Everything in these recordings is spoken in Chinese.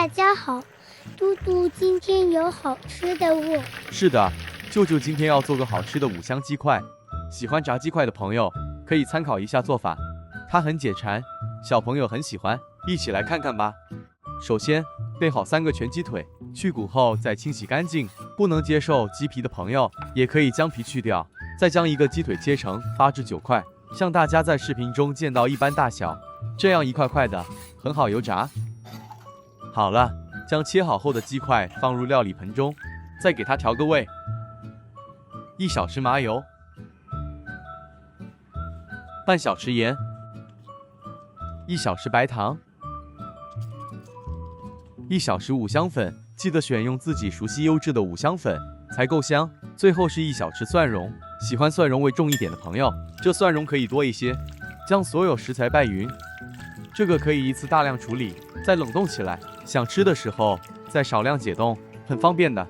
大家好，嘟嘟今天有好吃的哦。是的，舅舅今天要做个好吃的五香鸡块，喜欢炸鸡块的朋友可以参考一下做法，它很解馋，小朋友很喜欢，一起来看看吧。首先备好3个全鸡腿，去骨后再清洗干净，不能接受鸡皮的朋友也可以将皮去掉，再将一个鸡腿切成8至9块，像大家在视频中见到一般大小，这样一块块的，很好油炸。好了，将切好后的鸡块放入料理盆中，再给它调个味，1小匙麻油，半小匙盐，1小匙白糖，1小匙五香粉，记得选用自己熟悉优质的五香粉才够香。最后是1小匙蒜蓉，喜欢蒜蓉味重一点的朋友，这蒜蓉可以多一些。将所有食材拌匀，这个可以一次大量处理，再冷冻起来，想吃的时候再少量解冻，很方便的。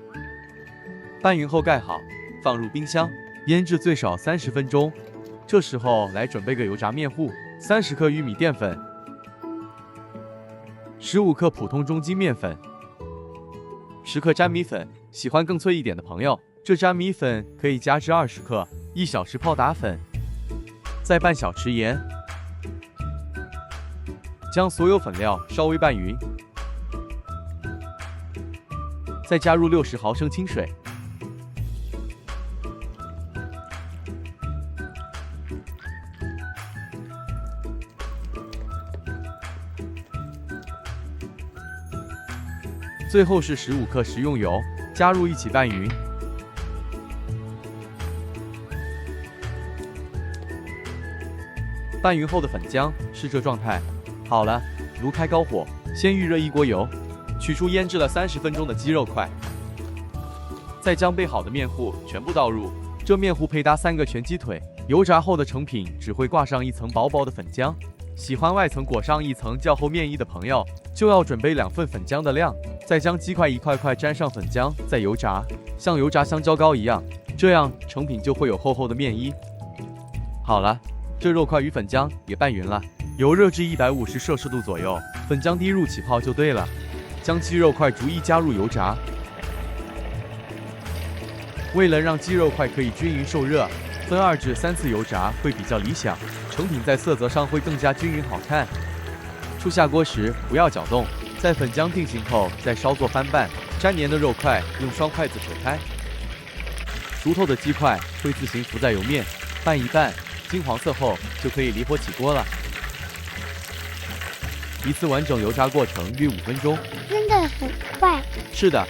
拌匀后盖好，放入冰箱腌制最少30分钟。这时候来准备个油炸面糊，30克玉米淀粉，15克普通中筋面粉，10克粘米粉，喜欢更脆一点的朋友，这粘米粉可以加至20克，1小匙泡打粉，再半小匙盐，将所有粉料稍微拌匀，再加入60毫升清水，最后是15克食用油，加入一起拌匀。拌匀后的粉浆是这状态。好了，炉开高火，先预热一锅油，取出腌制了30分钟的鸡肉块，再将备好的面糊全部倒入。这面糊配搭3个全鸡腿，油炸后的成品只会挂上一层薄薄的粉浆。喜欢外层裹上一层较厚面衣的朋友，就要准备2份粉浆的量，再将鸡块一块块沾上粉浆，再油炸，像油炸香蕉糕一样，这样成品就会有厚厚的面衣。好了，这肉块与粉浆也拌匀了，油热至150摄氏度左右，粉浆滴入起泡就对了。将鸡肉块逐一加入油炸，为了让鸡肉块可以均匀受热，分2至3次油炸会比较理想，成品在色泽上会更加均匀好看。出下锅时不要搅动，在粉浆定型后再稍作翻拌，粘黏的肉块用双筷子扯开。熟透的鸡块会自行浮在油面，拌一拌，金黄色后就可以离火起锅了。一次完整油炸过程约5分钟，真的很快。是的。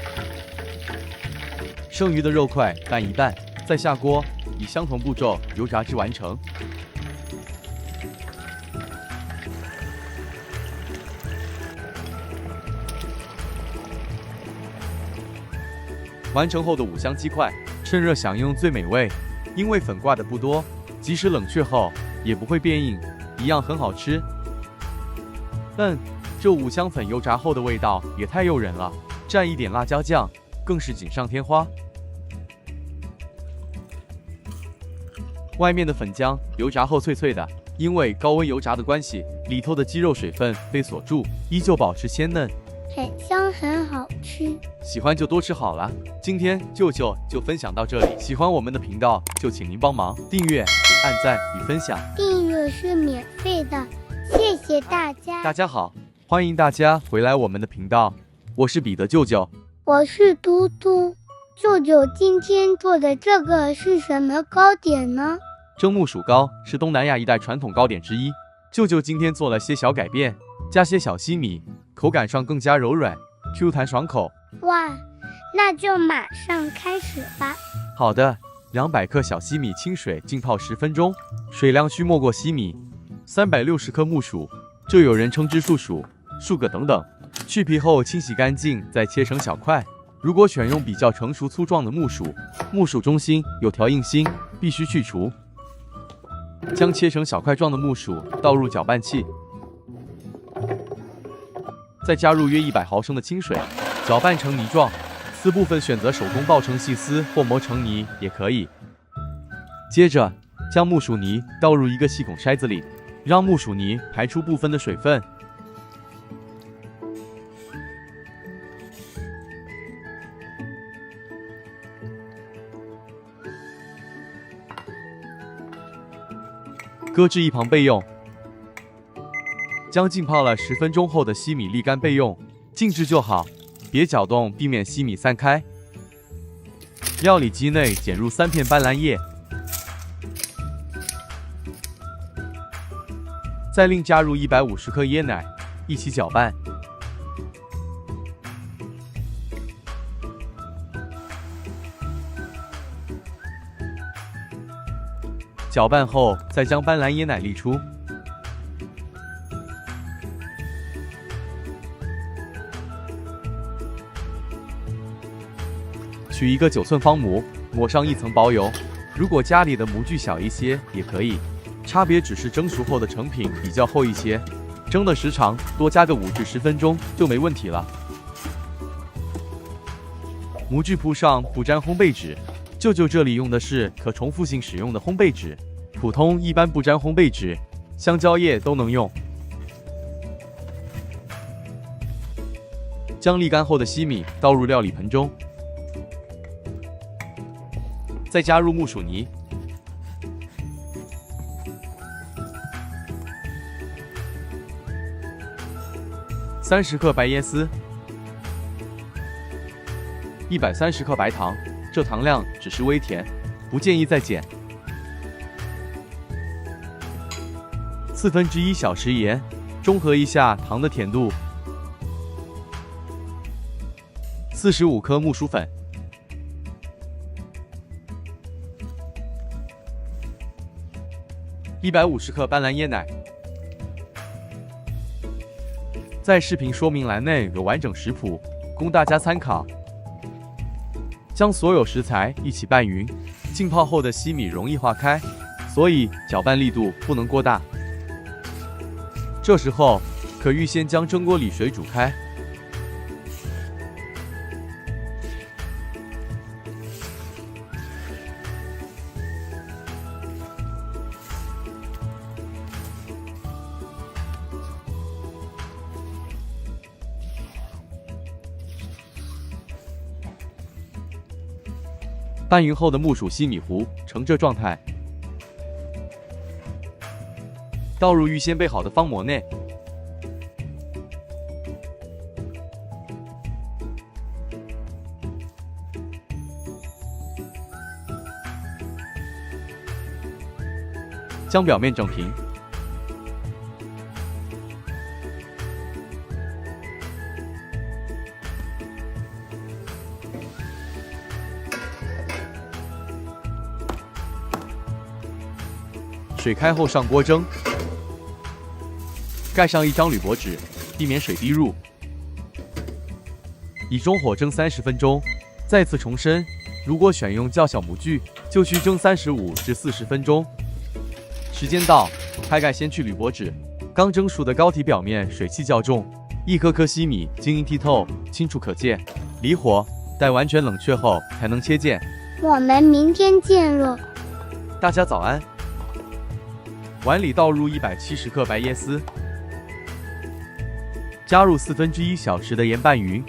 剩余的肉块拌一拌，再下锅，以相同步骤油炸至完成。完成后的五香鸡块，趁热享用最美味。因为粉挂的不多，即使冷却后也不会变硬，一样很好吃。这五香粉油炸后的味道也太诱人了，蘸一点辣椒酱，更是锦上添花。外面的粉浆油炸后脆脆的，因为高温油炸的关系，里头的鸡肉水分被锁住，依旧保持鲜嫩，很香，很好吃。喜欢就多吃好了。今天舅舅就分享到这里，喜欢我们的频道就请您帮忙订阅、按赞与分享。订阅是免费的，谢谢大家。大家好，欢迎大家回来我们的频道，我是彼得舅舅，我是嘟嘟。舅舅今天做的这个是什么糕点呢？蒸木薯糕是东南亚一带传统糕点之一，舅舅今天做了些小改变，加些小西米，口感上更加柔软 Q 弹爽口。哇，那就马上开始吧。好的，200克小西米清水浸泡10分钟，水量需没过西米。360克木薯，这有人称之树薯、树葛等等，去皮后清洗干净，再切成小块。如果选用比较成熟粗壮的木薯，木薯中心有条硬芯，必须去除。将切成小块状的木薯倒入搅拌器，再加入约100毫升的清水，搅拌成泥状。丝部分选择手工爆成细丝或磨成泥也可以。接着将木薯泥倒入一个细孔筛子里，让木薯泥排出部分的水分。搁置一旁备用。将浸泡了10分钟后的西米沥干备用，静置就好，别搅动，避免西米散开。料理机内剪入3片斑斓叶，再另加入150克椰奶，一起搅拌。搅拌后，再将斑斓椰奶沥出。取一个9寸方模，抹上一层薄油。如果家里的模具小一些也可以，差别只是蒸熟后的成品比较厚一些。蒸的时长多加个5至10分钟就没问题了。模具铺上不粘烘焙纸，舅舅这里用的是可重复性使用的烘焙纸，普通一般不粘烘焙纸，香蕉叶都能用。将沥干后的西米倒入料理盆中，再加入木薯泥，30克白椰丝，130克白糖，这糖量只是微甜，不建议再减。1/4小匙盐，中和一下糖的甜度。45克木薯粉。150克斑斓椰奶，在视频说明栏内有完整食谱，供大家参考。将所有食材一起拌匀，浸泡后的西米容易化开，所以搅拌力度不能过大。这时候可预先将蒸锅里水煮开。拌匀后的木薯西米糊呈这状态，倒入预先备好的方模内，将表面整平。水开后上锅蒸，盖上一张铝箔纸，避免水滴入。以中火蒸30分钟。再次重申，如果选用较小模具，就需蒸35至40分钟。时间到，开盖掀去铝箔纸，刚蒸熟的膏体表面水汽较重，一颗颗西米晶莹剔透，清楚可见。离火，待完全冷却后才能切件。我们明天见了。大家早安。碗里倒入170克白椰丝，加入1/4小匙的盐拌匀，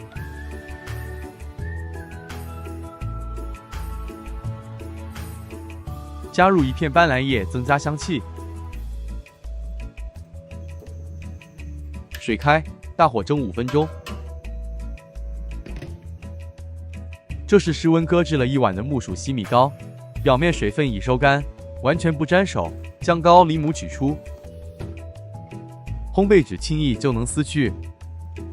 加入1片斑斓叶增加香气。水开，大火蒸5分钟。这是室温搁置了1晚的木薯西米糕，表面水分已收干，完全不沾手。将膏离模取出，烘焙纸轻易就能撕去。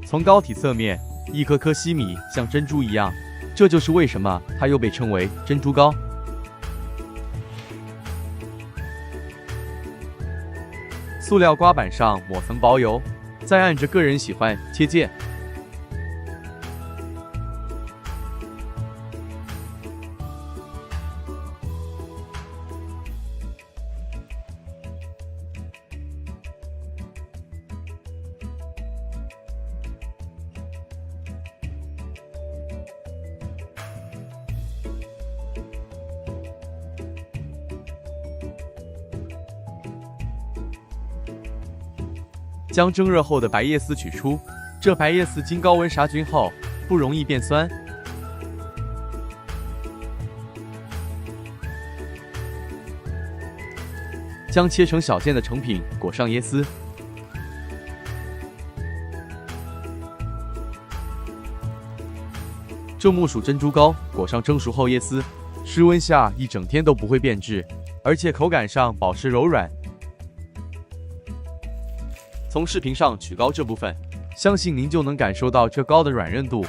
从膏体侧面，一颗颗西米像珍珠一样，这就是为什么它又被称为珍珠糕。塑料刮板上抹层薄油，再按着个人喜欢切件。将蒸热后的白叶丝取出，这白叶丝经高温杀菌后，不容易变酸。将切成小件的成品裹上椰丝。这木薯珍珠糕裹上蒸熟后椰丝，室温下一整天都不会变质，而且口感上保持柔软。从视频上取糕这部分，相信您就能感受到这糕的软韧度。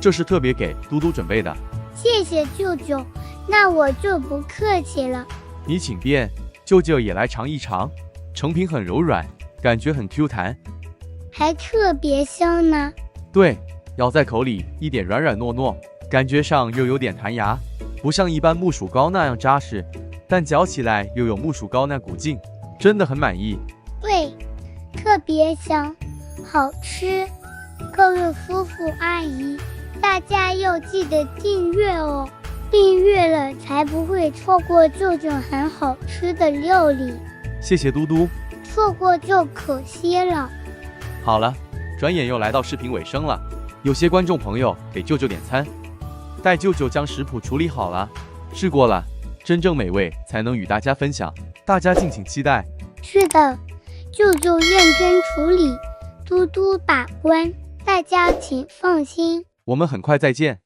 这是特别给嘟嘟准备的，谢谢舅舅，那我就不客气了。你请便，舅舅也来尝一尝。成品很柔软，感觉很 Q 弹，还特别香呢。对，咬在口里一点软软糯糯，感觉上又有点弹牙，不像一般木薯糕那样扎实，但嚼起来又有木薯糕那股劲，真的很满意。对，特别香，好吃。各位夫妇阿姨，大家要记得订阅哦，订阅了才不会错过舅舅很好吃的料理。谢谢嘟嘟，错过就可惜了。好了，转眼又来到视频尾声了，有些观众朋友给舅舅点餐，待舅舅将食谱处理好了，试过了，真正美味才能与大家分享，大家敬请期待。是的，舅舅认真处理，嘟嘟把关，大家请放心。我们很快再见。